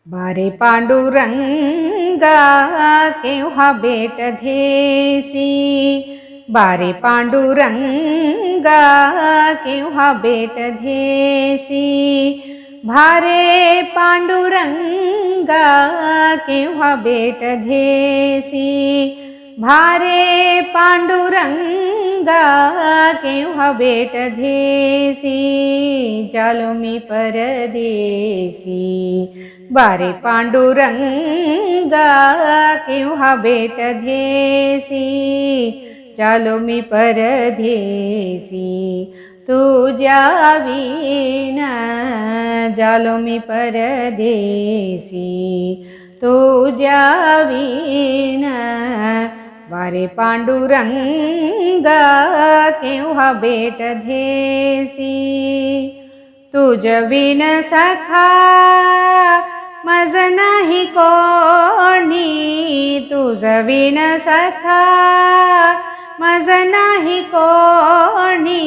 बारे पांडुरंगा केव्हा भेट धेसी, बारे पांडुरंगा केव्हा भेट धेसी, भारे पांडुरंगा केव्हा भेट धेसी, भारे पांडुरंगा केव्हा भेट धेसी, जालो मी परदेसी, बारे पांडुरंगा केव्हा भेट धेसी, जालो मी परदेसी, तुझ्या विना जालो मी परदेसी, तुझ्या विना, बारे पांडुरंगा केव्हा भेट धेसी, तुझ बिन सखा मज नाही कोणी, तुझ बिन सखा मज नाही कोणी,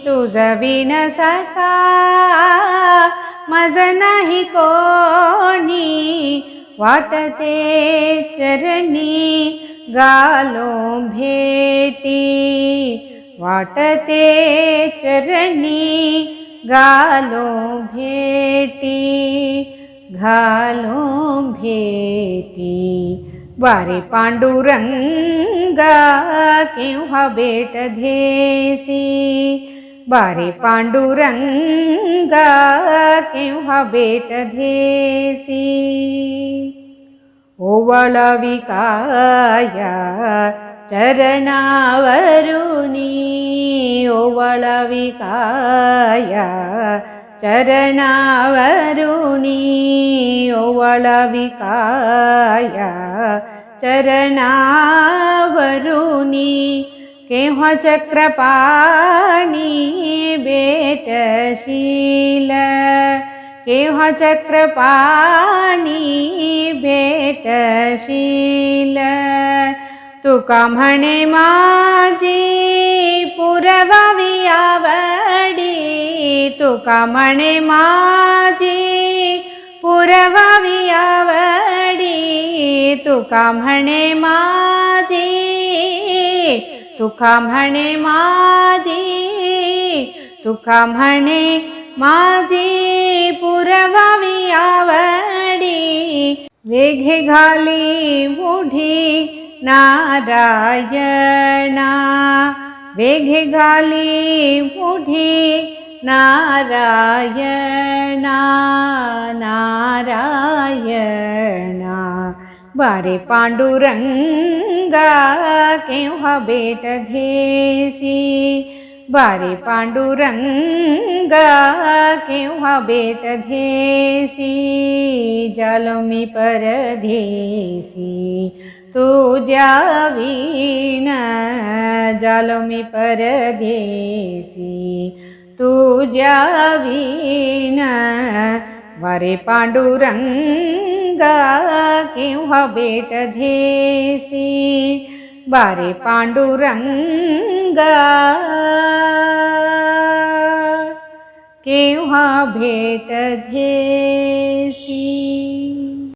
तुझ बिन सखा मज नाही कोणी, वाटते चरणी गालो भेटी, वाटते चरणी गालो भेटी, घालो भेटी, बारे पांडुरंगा केव्हा भेट धेसी, बारे पांडुरंगा केव्हा भेट धेसी, ओवाळावी काया चरणावरुनी, ओवाळावी काया चरणावरुनी, ओवाळावी काया चरणावरुनी, केव्हा चक्रपाणी भेटशील, केव्हा चक्रपाणी भेटशील, तुका म्हणे माझी पुरवावी आवडी, तुका म्हणे माझी पुरवावी आवडी, तुका म्हणे माझी, तुका म्हणे माझी, तुका म्हणे माझी पुरवावी आवडी, वेघे घाली मुढी नारायणा, वेघे घाली मुढी नारायणा, नारायणा, बारे पांडुरंगा केव्हा भेट धेसी, बारे पांडुरंगा केव्हा भेट धेसी, जालो मी परदेसी, तुझ्या विना जालो मी परदेसी, तुझ्या विना, बारे पांडुरंगा केव्हा भेट धेसी, बारे पांडुरंगा केव्हा भेट धेसी.